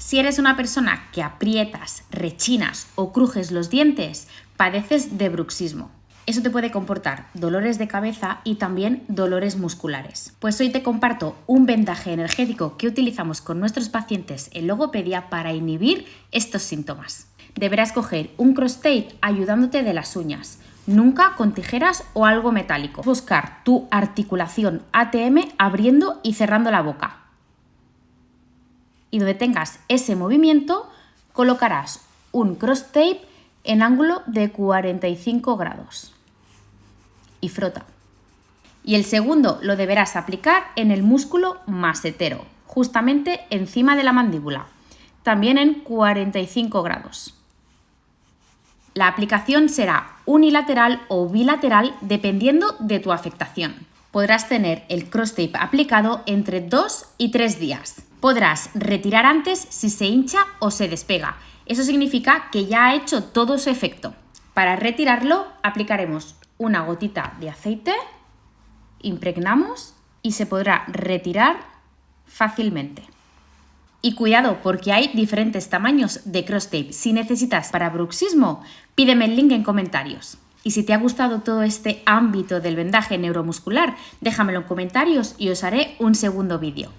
Si eres una persona que aprietas, rechinas o crujes los dientes, padeces de bruxismo. Eso te puede comportar dolores de cabeza y también dolores musculares. Pues hoy te comparto un vendaje energético que utilizamos con nuestros pacientes en logopedia para inhibir estos síntomas. Deberás coger un cross tape ayudándote de las uñas, nunca con tijeras o algo metálico. Buscar tu articulación ATM abriendo y cerrando la boca. Y donde tengas ese movimiento, colocarás un cross tape en ángulo de 45 grados. Y frota. Y el segundo lo deberás aplicar en el músculo masetero, justamente encima de la mandíbula, también en 45 grados. La aplicación será unilateral o bilateral dependiendo de tu afectación. Podrás tener el cross tape aplicado entre 2 y 3 días. Podrás retirar antes si se hincha o se despega. Eso significa que ya ha hecho todo su efecto. Para retirarlo aplicaremos una gotita de aceite, impregnamos y se podrá retirar fácilmente. Y cuidado porque hay diferentes tamaños de cross tape. Si necesitas para bruxismo, pídeme el link en comentarios. Y si te ha gustado todo este ámbito del vendaje neuromuscular, déjamelo en comentarios y os haré un segundo vídeo.